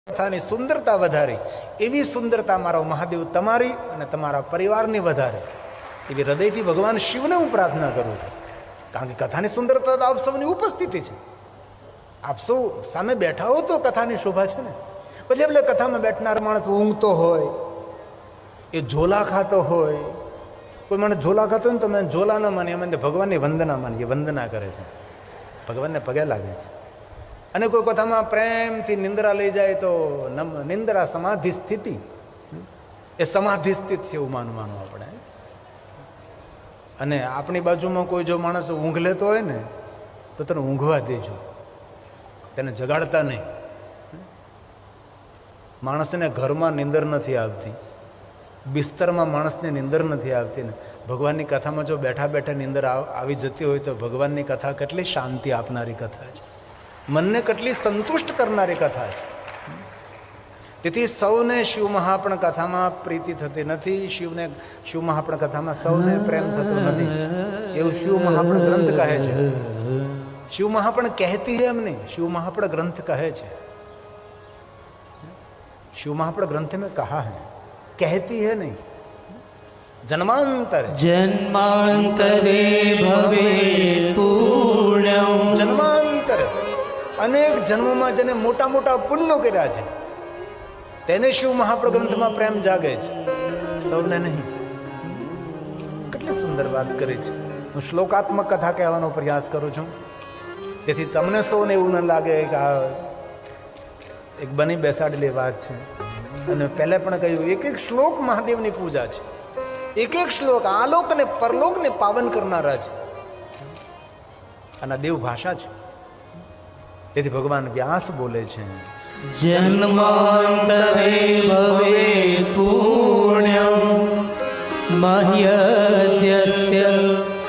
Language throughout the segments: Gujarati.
કથાની સુંદરતા વધારી એવી સુંદરતા મારો મહાદેવ તમારી અને તમારા પરિવારની વધારે એવી હૃદયથી ભગવાન શિવને હું પ્રાર્થના કરું છું. કારણ કે કથાની સુંદરતા તો આપ સૌની ઉપસ્થિતિ છે. આપ સૌ સામે બેઠા હો તો કથાની શોભા છે ને. પછી એટલે કથામાં બેઠનાર માણસ ઊંઘતો હોય, એ ઝોલા ખાતો હોય. કોઈ માણસ ઝોલા ખાતો હોય ને તો મેં ઝોલા ન માની, એમ ભગવાનની વંદના માની, એ વંદના કરે છે, ભગવાનને પગે લાગે છે. અને કોઈ કથામાં પ્રેમથી નિંદ્રા લઈ જાય તો નિંદ્રા સમાધિ સ્થિતિ, એ સમાધિ સ્થિત છે એવું માનવાનું આપણે. અને આપણી બાજુમાં કોઈ જો માણસ ઊંઘ લેતો હોય ને તો તને ઊંઘવા દેજો, તેને જગાડતા નહીં. માણસને ઘરમાં નિંદર નથી આવતી, બિસ્તરમાં માણસને નિંદર નથી આવતી ને ભગવાનની કથામાં જો બેઠા બેઠા નિંદર આવી જતી હોય તો ભગવાનની કથા કેટલી શાંતિ આપનારી કથા છે, મનને કેટલી સંતુષ્ટ કરનારી કથા છે. તેથી સૌને શિવ મહાપણ કથામાં પ્રીતિ થતી નથી, શિવ મહાપણ કથામાં સૌને પ્રેમ થતો નથી એવું શિવ મહાપણ ગ્રંથ કહે છે. શિવ મહાપણ કહેતી है એમ નહીં, શિવ મહાપણ ગ્રંથ કહે છે. शिव महापण ग्रंथ में कहा है, कहती है नहीं. जन्मांतरे भवे पुण्यम, जन्मांतरे अनेक जन्मों जेने मोटा मोटा पुण्यो कर्या छे તેને શિવ મહાપણ ગ્રંથમાં પ્રેમ જાગે છે, સૌને નહીં. કેટલી સુંદર વાત કરી છે. હું શ્લોકાત્મક કથા કહેવાનો પ્રયાસ કરું છું તેથી તમને સૌને એવું ન લાગે કે આ એક બની બેસાડેલી વાત છે. અને પહેલે પણ કહ્યું એક એક શ્લોક મહાદેવની પૂજા છે, એક એક શ્લોક આલોક અને પરલોકને પાવન કરનારા છે અને દેવ ભાષા છે. તેથી ભગવાન વ્યાસ બોલે છે, जन्मांतरे भवे पुण्यम मह्यद्यस्य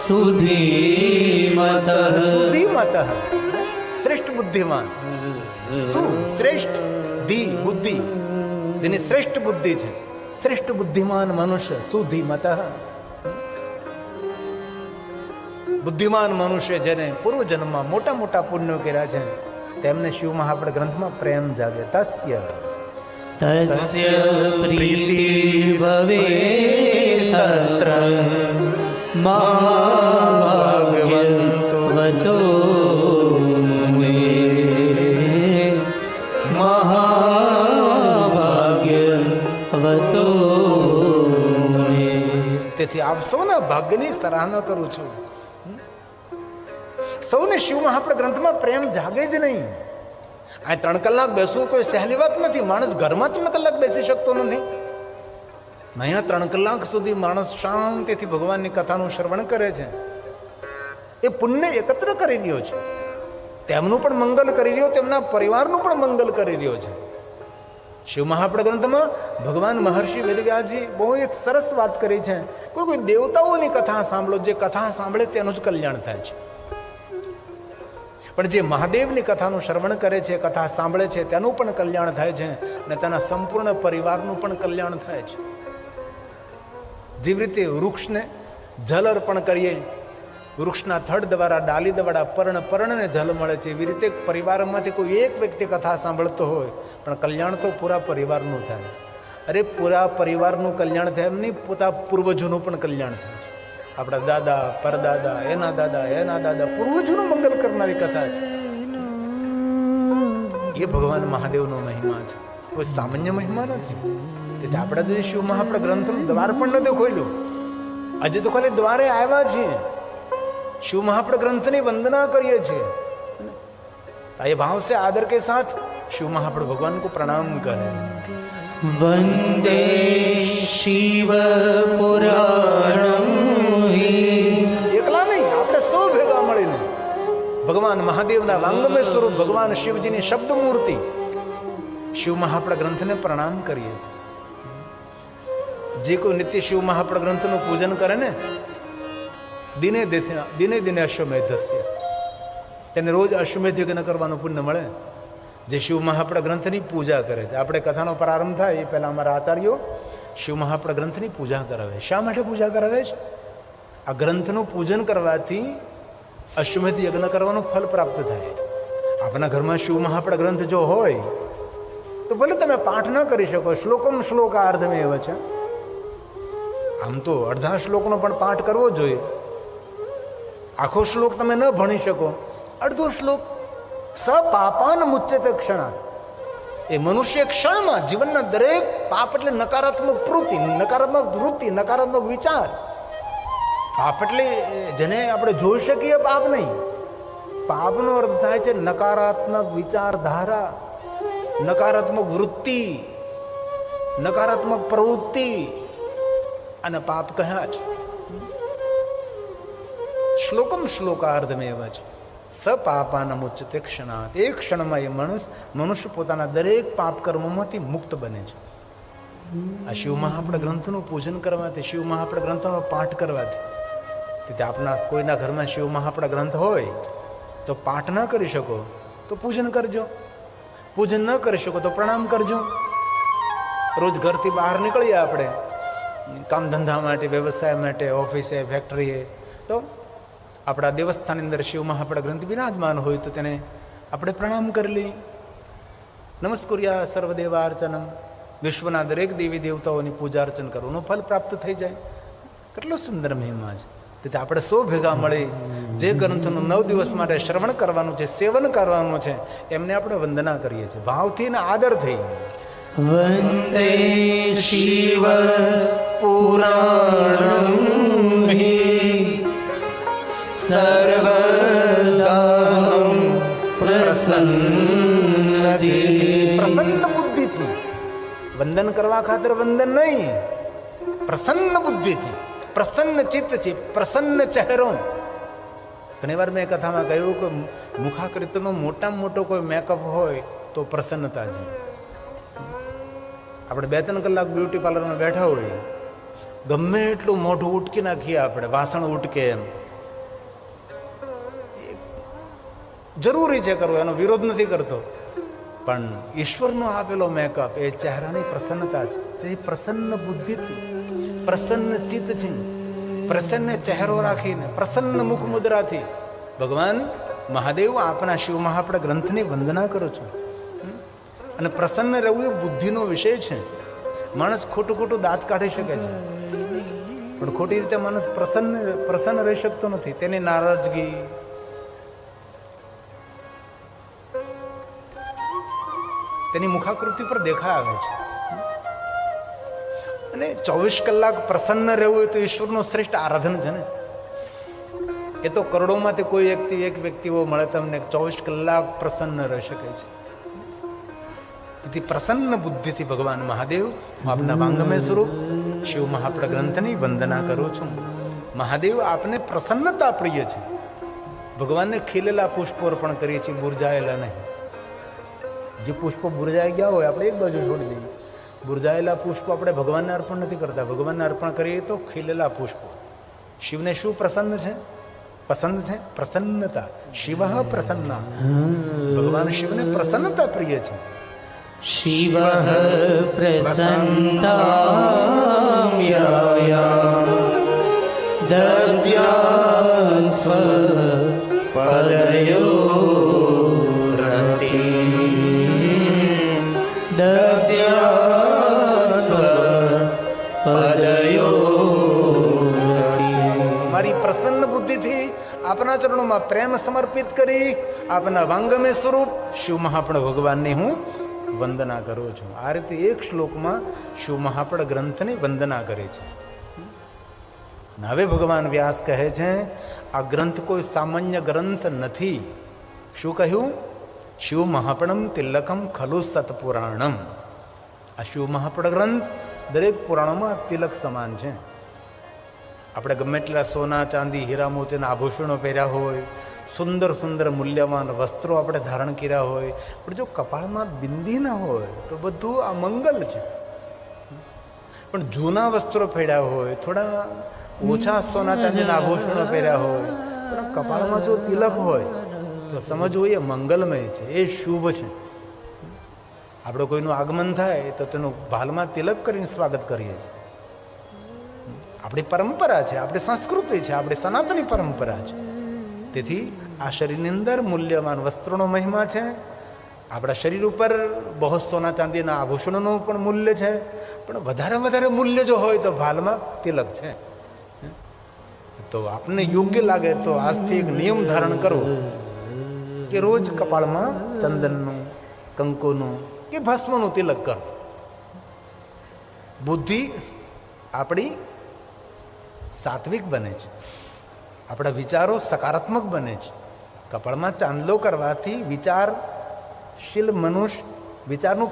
सुधीमतः. सुधीमतः श्रेष्ठ बुद्धिमान, श्रेष्ठ धी बुद्धि, જેની શ્રેષ્ઠ બુદ્ધિ છે, શ્રેષ્ઠ બુદ્ધિમાન મનુષ્ય સુધીમતઃ. બુદ્ધિમાન મનુષ્ય જેને પૂર્વ જન્મમાં મોટા મોટા પુણ્યો કર્યા છે તેમને શિવ મહાપણ ગ્રંથમાં પ્રેમ જાગે. તસ્ય પ્રીતિ ભવે તત્ર મહાભાગ્યવતો મુને, મહાભાગ્યવતો મુને. તેથી આપ સૌના ભાગ્યની સરાહના કરું છું. સૌને શિવ મહાપણ ગ્રંથમાં પ્રેમ જાગે જ નહીં. આ 3 કલાક બેસવું કોઈ સહેલી વાત નથી. માણસ ઘરમાં 3 કલાક બેસી શકતો નથી. અહીંયા 3 કલાક સુધી માણસ શાંતિથી ભગવાનની કથાનું શ્રવણ કરે છે. એ પુણ્ય એકત્ર કરી રહ્યો છે, તેમનું પણ મંગલ કરી રહ્યો, તેમના પરિવારનું પણ મંગલ કરી રહ્યો છે. શિવ મહાપણ ગ્રંથમાં ભગવાન મહર્ષિ વેદવ્યાસજી બહુ એક સરસ વાત કરી છે. કોઈ દેવતાઓની કથા સાંભળો, જે કથા સાંભળે તેનું જ કલ્યાણ થાય છે. પણ જે મહાદેવની કથાનું શ્રવણ કરે છે, કથા સાંભળે છે, તેનું પણ કલ્યાણ થાય છે અને તેના સંપૂર્ણ પરિવારનું પણ કલ્યાણ થાય છે. જેવી રીતે વૃક્ષને જલ અર્પણ કરીએ, વૃક્ષના થડ દ્વારા, ડાલી દ્વારા પર્ણને જલ મળે છે, એવી રીતે પરિવારમાંથી કોઈ એક વ્યક્તિ કથા સાંભળતો હોય પણ કલ્યાણ તો પૂરા પરિવારનું થાય. અરે પૂરા પરિવારનું કલ્યાણ થાય એમ નહીં, પોતા પૂર્વજોનું પણ કલ્યાણ થાય છે. આપણા દાદા, પરદાદા, એના દાદા પૂર્વજોનું મંગલ કરનારી કથા છે. એ ભગવાન મહાદેવનો મહિમા છે, કોઈ સામાન્ય મહિમા નથી. એટલે આપણે તો શિવ મહાપણ ગ્રંથનું દ્વાર પણ નથી ખોલ્યું, હજી તો ખાલી દ્વારે આવ્યા છીએ, शिव महापण ग्रंथ ની वंदना करिए છીએ. ये भाव से आदर के साथ शिव महापण भगवान को प्रणाम करें. वंदे शिव पुराणम. એકલા નહીં, આપણે સૌ ભેગા મળીને ભગવાન મહાદેવના વાંગમય સ્વરૂપ ભગવાન શિવજીની શબ્દ મૂર્તિ શિવ મહાપણ ગ્રંથને પ્રણામ કરીએ છીએ. જે કોઈ નિત્ય શિવ મહાપણ ગ્રંથનું પૂજન કરે ને દિને દિને અશ્વમેધસ્ય, તેને રોજ અશ્વમેધ યજ્ઞ કરવાનું પુણ્ય મળે. જે શિવ મહાપણ ગ્રંથની પૂજા કરે છે. આપણે કથાનો પ્રારંભ થાય એ પહેલાં અમારા આચાર્યો શિવ મહાપણ ગ્રંથની પૂજા કરાવે. શા માટે પૂજા કરાવે છે? આ ગ્રંથનું પૂજન કરવાથી અશ્વમેધ યજ્ઞ કરવાનું ફલ પ્રાપ્ત થાય. આપણા ઘરમાં શિવ મહાપણ ગ્રંથ જો હોય તો ભલે તમે પાઠ ન કરી શકો, શ્લોકમ શ્લોકાર્ધમેવ છે, આમ તો અડધા શ્લોકનો પણ પાઠ કરવો જોઈએ. આખો શ્લોક તમે ન ભણી શકો, અડધો શ્લોક સપાપાન મુચ્યતે ક્ષણાત. એ મનુષ્ય ક્ષણમાં જીવનના દરેક પાપ એટલે નકારાત્મક પ્રવૃત્તિ, નકારાત્મક વૃત્તિ, નકારાત્મક વિચાર. પાપ એટલે જેને આપણે જોઈ શકીએ પાપ નહીં. પાપનો અર્થ થાય છે નકારાત્મક વિચારધારા, નકારાત્મક વૃત્તિ, નકારાત્મક પ્રવૃત્તિ, અને પાપ કહ્યા છે. શ્લોકમ શ્લોકાર્ધમેવ છે, સપાપાન મુચ્યતે ક્ષણાત. એક ક્ષણમાં એ મનુષ્ય પોતાના દરેક પાપ કર્મોમાંથી મુક્ત બને છે. આ શિવ મહાપડ ગ્રંથનું પૂજન કરવાથી, શિવ મહાપડ ગ્રંથોનો પાઠ કરવાથી, તેથી આપના કોઈના ઘરમાં શિવ મહાપડ ગ્રંથ હોય તો પાઠ ન કરી શકો તો પૂજન કરજો, પૂજન ન કરી શકો તો પ્રણામ કરજો. રોજ ઘરથી બહાર નીકળીએ આપણે કામ ધંધા માટે, વ્યવસાય માટે, ઓફિસે, ફેક્ટરીએ, તો આપણા દેવસ્થાનની અંદર શિવ મહાપડ ગ્રંથ બિરાજમાન હોય તો તેને આપણે પ્રણામ કરી લઈએ. નમસ્કુર્યા સર્વદેવાર્ચનમ. વિશ્વના દરેક દેવી દેવતાઓની પૂજા અર્ચન કરવાનું ફલ પ્રાપ્ત થઈ જાય. કેટલો સુંદર મહિમા છે. તેથી આપણે સૌ ભેગા મળી જે ગ્રંથનું 9 દિવસ માટે શ્રવણ કરવાનું છે, સેવન કરવાનું છે, એમને આપણે વંદના કરીએ છીએ ભાવથી અને આદરથી. વંદે શિવ પુરાણમ સર્વદા પ્રસન્ન બુદ્ધિથી વંદન કરવા ખાતર વંદન નહીં, પ્રસન્ન બુદ્ધિથી, પ્રસન્ન ચિત્તથી, પ્રસન્ન ચહેરો. ઘણી વાર મેં કથામાં કહ્યું કે મુખાકૃતિનો મોટામાં મોટો કોઈ મેકઅપ હોય તો પ્રસન્નતા છે. આપણે 2-3 કલાક બ્યુટી પાર્લરમાં બેઠા હોઈએ, ગમે એટલું મોઢું ઉટકી નાખીએ, આપણે વાસણ ઉટકે, એમ જરૂરી છે કરવું, એનો વિરોધ નથી કરતો, પણ ઈશ્વરનો આપેલો મેકઅપ એ ચહેરાની પ્રસન્નતા છે. એ પ્રસન્ન બુદ્ધિથી, પ્રસન્ન ચિત્તથી, પ્રસન્ન ચહેરો રાખીને, પ્રસન્ન મુખ મુદ્રાથી ભગવાન મહાદેવ આપના શિવ મહાપડ ગ્રંથની વંદના કરું છું. અને પ્રસન્ન રહેવું એ બુદ્ધિનો વિષય છે. માણસ ખોટું ખોટું દાંત કાઢી શકે છે, પણ ખોટી રીતે માણસ પ્રસન્ન રહી શકતો નથી. તેની નારાજગી, તેની મુખાકૃતિ પર દેખાય આવે છે. અને 24 કલાક પ્રસન્ન રહેવું હોય તો ઈશ્વરનું શ્રેષ્ઠ આરાધન છે ને. એ તો કરોડોમાંથી કોઈ એક વ્યક્તિઓ મળે તમને 24 કલાક પ્રસન્ન રહી શકે છે. તેથી પ્રસન્ન બુદ્ધિથી ભગવાન મહાદેવ હું આપના વાંગમય સ્વરૂપ શિવ મહાપડ ગ્રંથની વંદના કરું છું. મહાદેવ આપને પ્રસન્નતા પ્રિય છે. ભગવાનને ખીલેલા પુષ્પો અર્પણ કરીએ છીએ, મુરઝાયેલા નહીં. જે પુષ્પો મુરઝાઈ ગયા હોય આપણે એક બાજુ છોડી દઈએ. મુરઝાયેલા પુષ્પો આપણે ભગવાનને અર્પણ નથી કરતા. ભગવાનને અર્પણ કરીએ તો ખીલેલા પુષ્પો. શિવને શું પ્રસન્ન છે, પસંદ છે? પ્રસન્નતા. શિવ પ્રસન્ન. ભગવાન શિવને પ્રસન્નતા પ્રિય છે. શિવ પ્રસન્નામ્યયા દદ્યાન સ્વપદયો રતિ દદ્યાન સ્વપદયો. મારી પ્રસન્ન બુદ્ધિથી આપના ચરણોમાં પ્રેમ સમર્પિત કરી આપના વાંગમે સ્વરૂપ શિવ મહાપડ ભગવાનની હું વંદના કરું છું. આ રીતે એક શ્લોકમાં શિવ મહાપડ ગ્રંથની વંદના કરે છે. હવે ભગવાન વ્યાસ કહે છે આ ગ્રંથ કોઈ સામાન્ય ગ્રંથ નથી. શું કહ્યું? શિવ મહાપડમ તિલકમ ખલુ સતપુરાણમ. આ શિવ મહાપડ ગ્રંથ દરેક પુરાણોમાં તિલક સમાન છે. આપણે ગમે એટલા સોના, ચાંદી, હીરા, મોતીના આભૂષણો પહેર્યા હોય, સુંદર સુંદર મૂલ્યવાન વસ્ત્રો આપણે ધારણ કર્યા હોય, પણ જો કપાળમાં બિંદી ના હોય તો બધું આ મંગલ છે. પણ જૂના વસ્ત્રો પહેર્યા હોય, થોડા ઓછા સોના ચાંદીના આભૂષણો પહેર્યા હોય, પણ કપાળમાં જો તિલક હોય તો સમજવું એ મંગલમય છે, એ શુભ છે. આપણે કોઈનું આગમન થાય તો તેનું ભાલમાં તિલક કરીને સ્વાગત કરીએ છીએ. આપણી પરંપરા છે, આપણી સંસ્કૃતિ છે, આપણી સનાતની પરંપરા છે. તેથી આ શરીરની અંદર મૂલ્યવાન વસ્ત્રોનો મહિમા છે, આપણા શરીર ઉપર બહુ સોના ચાંદીના આભૂષણોનું પણ મૂલ્ય છે, પણ વધારે મૂલ્ય જો હોય તો ભાલમાં તિલક છે. તો આપને યોગ્ય લાગે તો આજથી એક નિયમ ધારણ કરવો કે રોજ કપાળમાં ચંદનનું, કંકુનું કે ભસ્મનું તિલક કરો. બુદ્ધિ આપણી સાત્વિક બને છે, આપણા વિચારો સકારાત્મક બને છે. કપાળમાં ચાંદલો કરવાથી વિચારશીલ મનુષ્ય વિચારનું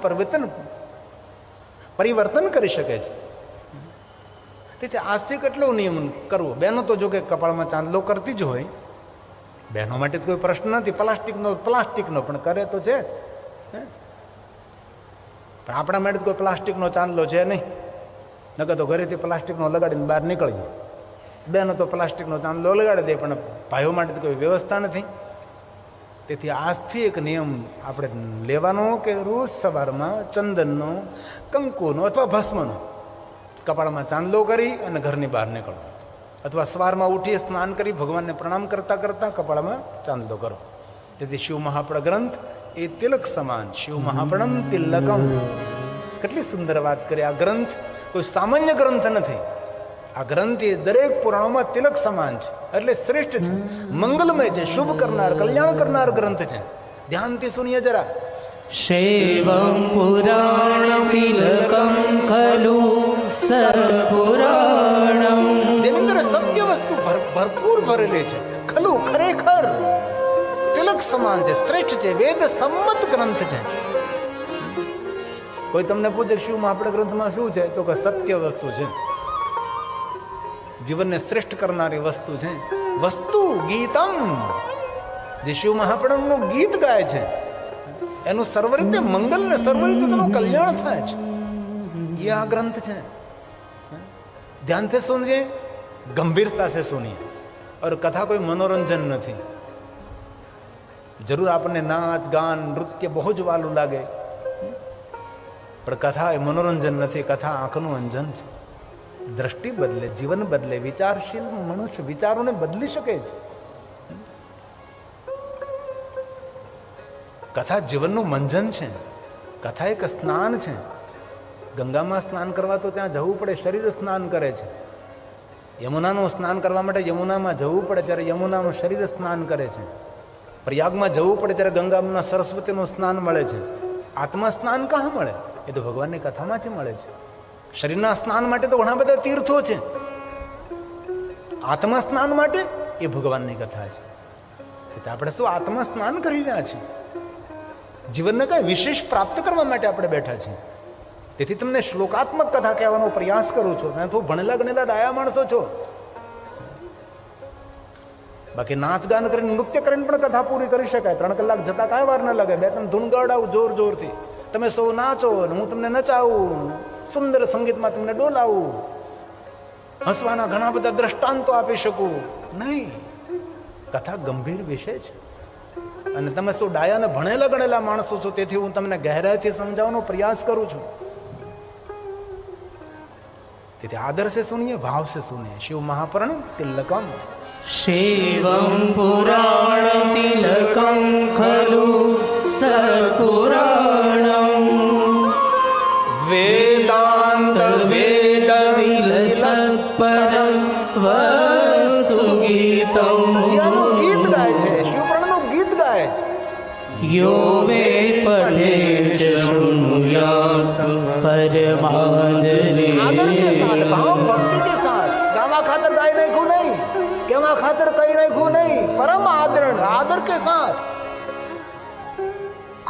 પરિવર્તન કરી શકે છે. તેથી આજથી કેટલો નિયમ કરવો. બહેનો તો જો કે કપાળમાં ચાંદલો કરતી જ હોય, બહેનો માટે કોઈ પ્રશ્ન નથી. પ્લાસ્ટિકનો પણ કરે તો છે, પણ આપણા માટે કોઈ પ્લાસ્ટિકનો ચાંદલો છે નહીં. નકર તો ઘરેથી પ્લાસ્ટિકનો લગાડીને બહાર નીકળીએ. બહેનો તો પ્લાસ્ટિકનો ચાંદલો લગાડી દે, પણ ભાઈઓ માટે કોઈ વ્યવસ્થા નથી. તેથી આજથી એક નિયમ આપણે લેવાનો કે રોજ સવારમાં ચંદનનો, કંકુનો અથવા ભસ્મનો કપાળમાં ચાંદલો કરી અને ઘરની બહાર નીકળો, અથવા સવારમાં ઉઠી સ્નાન કરી ભગવાનને પ્રણામ કરતાં કરતાં કપાળમાં ચાંદલો કરો. તેથી શિવ મહાપણ ગ્રંથ એ તિલક સમાન. શિવ મહાપણમ તિલકમ. કેટલી સુંદર વાત કરી. આ ગ્રંથ કોઈ સામાન્ય ગ્રંથ નથી. આ ગ્રંથ એ દરેક પુરાણોમાં તિલક સમાન છે, એટલે શ્રેષ્ઠ છે, મંગલમય છે, શુભ કરનાર, કલ્યાણ કરનાર ગ્રંથ છે. ધ્યાનથી સુનિએ જરા. શૈવં પુરાણમિલકં ખલુ સત્પુરાણમ. જેની અંદર સત્ય વસ્તુ ભરપૂર ભરેલી છે. ખલુ, ખરેખર તિલક સમાન છે, શ્રેષ્ઠ છે, વેદ સંમત ગ્રંથ છે. કોઈ તમને પૂછે શિવ મહાપણ ગ્રંથમાં શું છે, તો કે સત્ય વસ્તુ છે, જીવનને શ્રેષ્ઠ કરનારી વસ્તુ છે. વસ્તુ ગીતમ, જે શિવ મહાપણનું ગીત ગાય છે એનું સર્વ રીતે મંગલ ને સર્વ રીતે તેનું કલ્યાણ થાય છે. એ આ ગ્રંથ છે. ધ્યાન से सुनिए, गंभीरता से सुनिए. और कथा कोई मनोरंजन નથી. જરૂર આપણને નાચ ગાન નૃત્ય બહુ જ વાલું લાગે, પણ કથા એ મનોરંજન નથી. કથા આંખનું અંજન છે. દ્રષ્ટિ બદલે, જીવન બદલે, વિચારશીલ મનુષ્ય વિચારોને બદલી શકે છે. કથા જીવનનું મંજન છે. કથા એક સ્નાન છે. ગંગામાં સ્નાન કરવા તો ત્યાં જવું પડે, શરીર સ્નાન કરે છે. યમુનાનું સ્નાન કરવા માટે યમુનામાં જવું પડે, જ્યારે યમુનાનું શરીર સ્નાન કરે છે. પ્રયાગમાં જવું પડે, જ્યારે ગંગામાં સરસ્વતીનું સ્નાન મળે છે. આત્મા સ્નાન કાં મળે? એ તો ભગવાનની કથામાંથી મળે છે. શરીરના સ્નાન માટે તો ઘણા બધા તીર્થો છે. આત્મા સ્નાન માટે એ ભગવાનની કથા છે. એટલે આપણે શું આત્મા સ્નાન કરી રહ્યા છીએ? જીવનને કઈ વિશેષ પ્રાપ્ત કરવા માટે આપણે બેઠા છીએ. તેથી તમને શ્લોકાત્મક કથા કહેવાનો પ્રયાસ કરું છું. તમે તો ભણેલા ગણેલા ડાયા માણસો છો. બાકી નાચ ગાન કરીને, નૃત્ય કરીને પણ કથા પૂરી કરી શકાય. 3 કલાક જતા કાંઈ વાર ન લાગે. 2-3 ધૂન ગવડાવું જોર જોરથી, તમે સૌ નાચો ને હું તમને નચાવું, સુંદર સંગીતમાં તમને ડોલાવું, હસવાના ઘણા બધા દ્રષ્ટાંતો આપી શકું. નહીં, કથા ગંભીર વિષય છે. અને તમે શું ડાયાને ભણેલા ગણેલા માણસો છો, તેથી હું તમને ગહેરાઈથી સમજાવવાનો પ્રયાસ કરું છું. તેથી આદર से सुनिए, भाव से सुनिए. शिव महापर्ण तिलकम. શૈવં પુરાણમિલકં ખલુ સત્પુરાણમ. વેદાંત વેદ વિલસત્પરમ વસ્તુ ગીતમ. ગીત ગાય છે, શિવપુરાણનું ગીત ગાય છે. યો મે પઠે શૃણુયાત પરમાદરે. आदर के साथ, भाव भक्ति के साथ. गावा खातर गाय नहीं खू नहीं, केवा खातर कहीं नहीं खू नहीं, परम आदरण, आदर के साथ.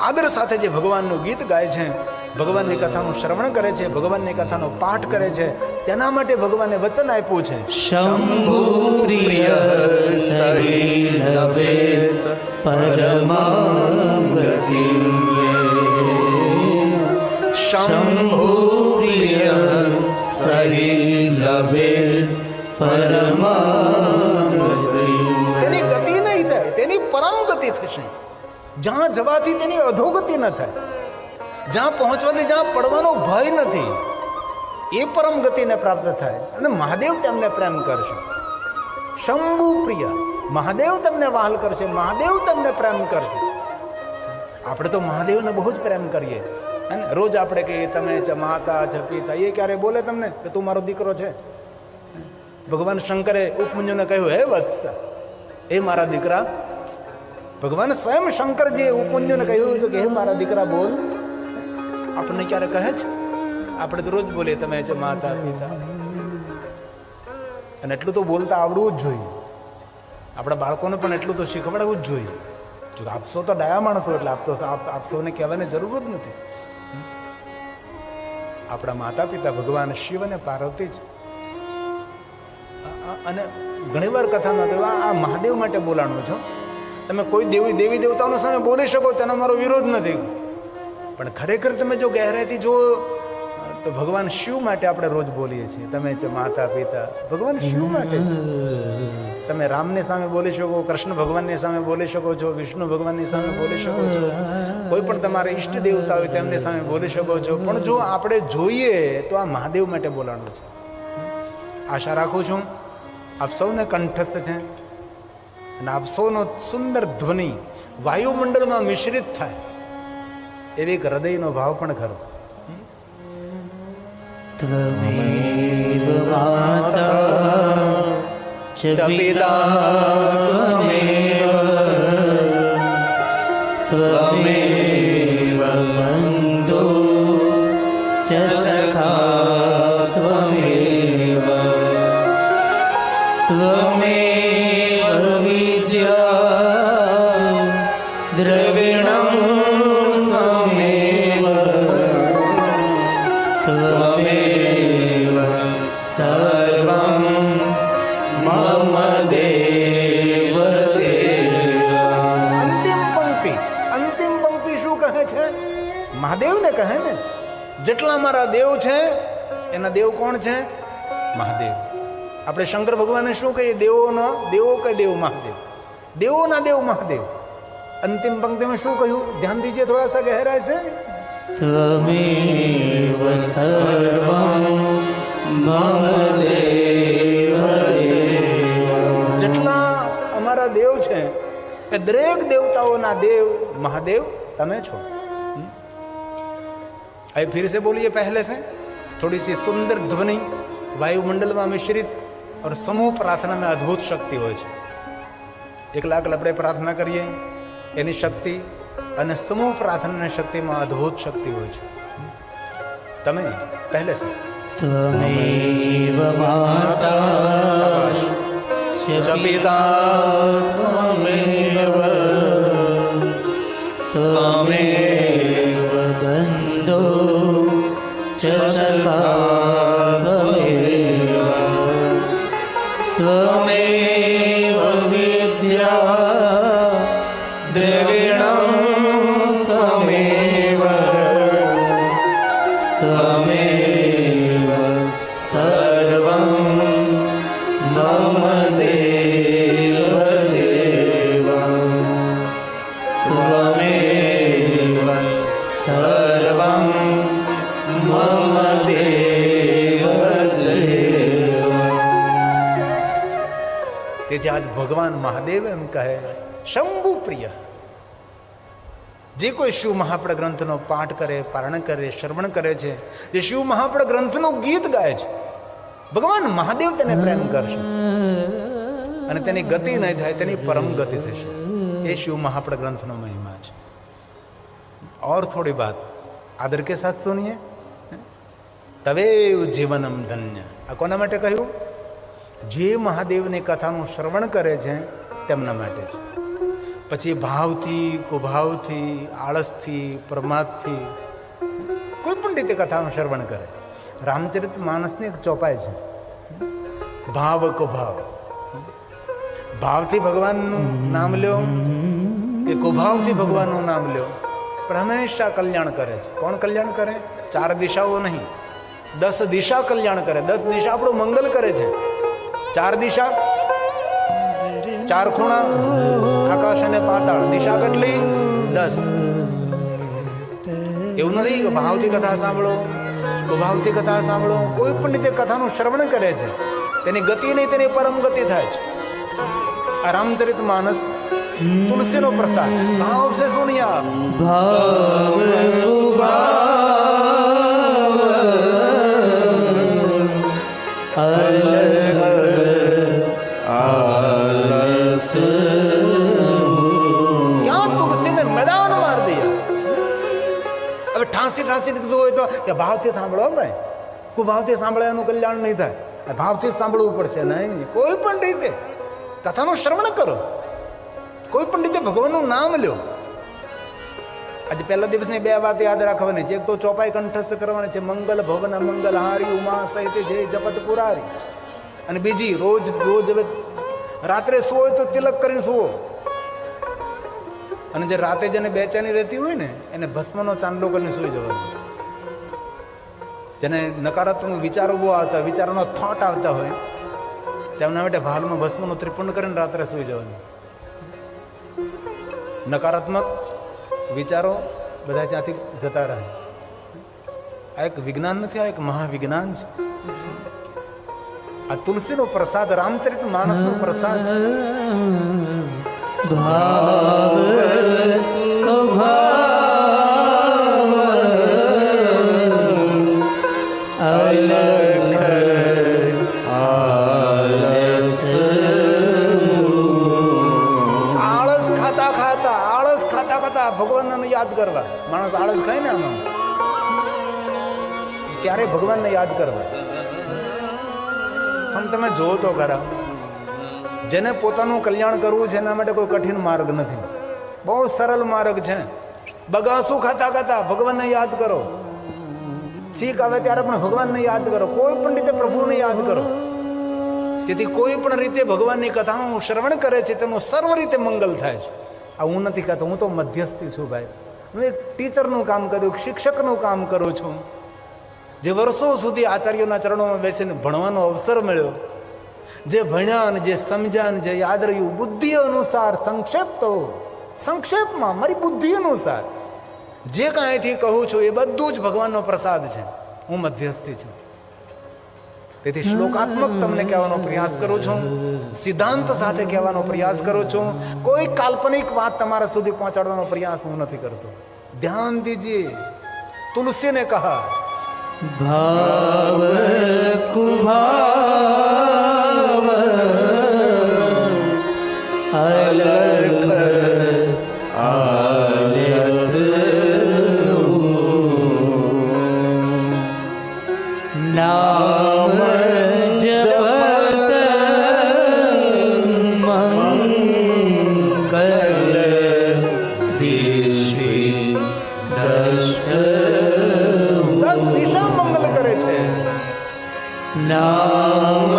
આદર સાથે જે ભગવાનનું ગીત ગાય છે, ભગવાનની કથાનું શ્રવણ કરે છે, ભગવાનની કથાનો પાઠ કરે છે, તેના માટે ભગવાને વચન આપ્યું છે. શંભુ પ્રિય સૈલવેત પરમાગતિમ. શંભુ પ્રિય સૈલવેત પરમાગતિમ. તેની ગતિ નહીં થાય, તેની પરમ ગતિ થશે. જ્યાં જવાથી તેની અધોગતિ ન થાય, જ્યાં પહોંચવાથી જ્યાં પડવાનો ભય નથી, એ પરમ ગતિને પ્રાપ્ત થાય. અને મહાદેવ તેમને પ્રેમ કરશે. શંભુ પ્રિય, મહાદેવ તમને વહાલ કરશે, મહાદેવ તમને પ્રેમ કરશે. આપણે તો મહાદેવને બહુ જ પ્રેમ કરીએ હે ને. રોજ આપણે કહીએ તમે છે માતા છે પિતા, એ ક્યારે બોલે તમને કે તું મારો દીકરો છે? ભગવાન શંકરે ઉપમન્યુને કહ્યું, હે વત્સ, હે મારા દીકરા. ભગવાન સ્વયં શંકરજીએ ઉપમન્યુને કહ્યું હતું કે હે મારા દીકરા બોલ. આપણને ક્યારે કહે છે? આપણે તો રોજ બોલીએ તમે છે માતા પિતા. અને એટલું તો બોલતા આવડવું જ જોઈએ. આપણા બાળકોને પણ એટલું તો શીખવાડવું જ જોઈએ. જો આપશો તો ડાયા માણસો, એટલે આપશોને કહેવાની જરૂર જ નથી. આપણા માતા પિતા ભગવાન શિવ અને પાર્વતી છે. અને ઘણીવાર કથામાં કહ્યું આ મહાદેવ માટે બોલાણો છો. તમે કોઈ દેવી દેવતાઓના સામે બોલી શકો, તેનો મારો વિરોધ નથી, પણ ખરેખર તમે જો ગહેરાઈથી જો તો ભગવાન શિવ માટે આપણે રોજ બોલીએ છીએ તમે છે માતા પિતા. ભગવાન શિવ માટે છે. તમે રામની સામે બોલી શકો, કૃષ્ણ ભગવાનની સામે બોલી શકો છો, વિષ્ણુ ભગવાનની સામે બોલી શકો છો, કોઈ પણ તમારા ઈષ્ટ દેવતા હોય તેમની સામે બોલી શકો છો. પણ જો આપણે જોઈએ તો આ મહાદેવ માટે બોલાણું છે. આશા રાખું છું આપ સૌને કંઠસ્થ છે અને આપ સૌનો સુંદર ધ્વનિ વાયુમંડળમાં મિશ્રિત થાય એવી એક હૃદયનો ભાવ પણ ખરો. ત્વમેવ માતા ચ પિતા ત્વમેવ ત્વમેવ બંધુ ચ સખા ત્વમેવ ત્વમેવ વિદ્યા દ્રવિણં ત્વમેવ ત્વમેવ સર્વં મમ દેવ દેવા. અંતિમ પંક્તિ શું કહે છે? મહાદેવને કહે ને. જેટલા મારા દેવ છે એના દેવ કોણ છે? મહાદેવ. આપણે શંકર ભગવાનને શું કહીએ? દેવો કે દેવ મહાદેવ, દેવોના દેવ મહાદેવ. અંતિમ પંક્તિમાં શું કહ્યું? ધ્યાન દીજીએ, થોડા સા ગહેરાઈ છે. ત્વમેવ સર્વં મમ દેવ દેવા. જેટલા અમારા દેવ છે એ દરેક દેવતાઓના દેવ મહાદેવ તમે છો. अब फिर से बोलिए पहले से. थोड़ी सी सुंदर ध्वनि वायुमंडलમાં મિશ્રિત और समूह प्रार्थना में अद्भुत शक्ति હોય છે. એકલા આપણે પ્રાર્થના કરીએ એની શક્તિ અને સમૂહ પ્રાર્થનાની શક્તિમાં અદ્ભુત શક્તિ હોય છે. તમે પહેલે સે ત્વમેવ માતા ચ પિતા ત્વમેવ ત્વમેવ બંધુ ચ સખા ત્વમેવ ત્વમેવ વિદ્યા દ્રવિણં ત્વમેવ ત્વમેવ સર્વં મમ દેવ દેવા. ત્વમેવ સર્વં મમ દેવ દેવા. તેથી આજ ભગવાન મહાદેવ એમ કહે, શંભુ પ્રિય. જે કોઈ શિવ મહાપડ ગ્રંથનો પાઠ કરે, પારણ કરે, શ્રવણ કરે છે, જે શિવ મહાપડ ગ્રંથનું ગીત ગાય છે, ભગવાન મહાદેવ તેને પ્રેમ કરશે અને તેની ગતિ નહીં થાય, તેની પરમ ગતિ થશે. એ શિવ મહાપડ ગ્રંથનો મહિમા છે. और थोड़ी बात आदर के साथ सुनिए. તવેવ જીવનમ ધન્ય. આ કોના માટે કહ્યું? જે મહાદેવની કથાનું શ્રવણ કરે છે તેમના માટે છે. પછી ભાવથી, કુભાવથી, આળસથી, પ્રમાદથી કોઈ પણ રીતે કથાનું શ્રવણ કરે. રામચરિત માનસની એક ચોપાઈ છે, ભાવ કુભાવ. ભાવથી ભગવાનનું નામ લ્યો કે કુભાવથી ભગવાનનું નામ લ્યો, પણ હંમેશા કલ્યાણ કરે છે. કોણ કલ્યાણ કરે? 4 દિશાઓ નહીં, 10 દિશા કલ્યાણ કરે. 10 દિશા આપણું મંગલ કરે છે. 4 દિશા, 4 ખૂણા, આકાશ અને પાતાળ. દિશા કેટલી? 10. એવું નથી કે ભાવથી કથા સાંભળો, કુભાવથી કથા સાંભળો. કોઈ પણ રીતે કથાનું શ્રવણ કરે છે તેની ગતિ નહીં, તેની પરમ ગતિ થાય છે. આ રામચરિત માનસ તુલસીનો પ્રસાદ ભાવ છે સોનિયા ભાવ કુભાવ અલખ આલસ ક્યાં તુલસીને મેદાન માર દિયા. હવે ઠાંસી કીધું હોય તો કે ભાવથી સાંભળો ભાઈ, કુભાવથી સાંભળ્યાનું કલ્યાણ નહીં થાય, ભાવથી સાંભળવું પડશે. નહીં, કોઈ પણ રીતે કથાનું શ્રવણ કરો, કોઈ પણ રીતે ભગવાનનું નામ લ્યો. આજે પહેલા દિવસની 2 વાત યાદ રાખવાની છે. એક તો ચોપાઈ કંઠસ્થ કરવાની છે, મંગલ ભવન મંગલ હારી ઉમા સહિત જય જપત પુરારી. અને બીજી રોજ હવે રાત્રે સુવો તો તિલક કરીને સુવો. અને જે રાતે જેને બેચેની રહેતી હોય ને એને ભસ્મનો ચાંદલો કરીને સુઈ જવાનું. જેને નકારાત્મક વિચારો બહુ આવતા, વિચારોનો થોટ આવતા હોય તેમના માટે ભાલમાં ભસ્મનું ત્રિપુંડ કરીને રાત્રે સુઈ જવાનું. નકારાત્મક વિચારો બધા ત્યાંથી જતા રહે. આ એક વિજ્ઞાન નથી, આ એક મહાવિજ્ઞાન છે. આ તુલસીનો પ્રસાદ, રામચરિત માનસનો પ્રસાદ છે. ભાવ કુભાવ અલખ આલસ. આળસ ખાતા ભગવાનને યાદ કરવા. માણસ આળસ ખાય ને આમાં, ત્યારે ભગવાનને યાદ કરવા. આમ તમે જો તો ખરા, જેને પોતાનું કલ્યાણ કરવું છે એના માટે કોઈ કઠિન માર્ગ નથી, બહુ સરળ માર્ગ છે. બગાસું ખાતા ભગવાનને યાદ કરો. છીક આવે ત્યારે પણ ભગવાનને યાદ કરો. કોઈ પણ રીતે પ્રભુને યાદ કરો, જેથી કોઈ પણ રીતે ભગવાનની કથાનું શ્રવણ કરે છે તેનું સર્વ રીતે મંગલ થાય છે. આ હું નથી કહેતો, હું તો મધ્યસ્થી છું ભાઈ. હું એક ટીચરનું કામ કર્યું, એક શિક્ષકનું કામ કરું છું. જે વર્ષો સુધી આચાર્યોના ચરણોમાં બેસીને ભણવાનો અવસર મળ્યો, જે ભણ્યા ને જે સમજ્યા ને જે યાદ રહ્યું, બુદ્ધિ અનુસાર સંક્ષેપમાં મારી બુદ્ધિ અનુસાર જે કાંઈથી કહું છું એ બધું જ ભગવાનનો પ્રસાદ છે. હું મધ્યસ્થી છું, તેથી શ્લોકાત્મક તમને કહેવાનો પ્રયાસ કરું છું, સિદ્ધાંત સાથે કહેવાનો પ્રયાસ કરું છું. કોઈ કાલ્પનિક વાત તમારા સુધી પહોંચાડવાનો પ્રયાસ હું નથી કરતો. ધ્યાન દીજીએ. તુલસીને કહા ભાવ કુભાવ અલખ આલસ. નામ જપત મંગલ દિશી દશ. 10 દિશા મંગલ કરે છે. નામ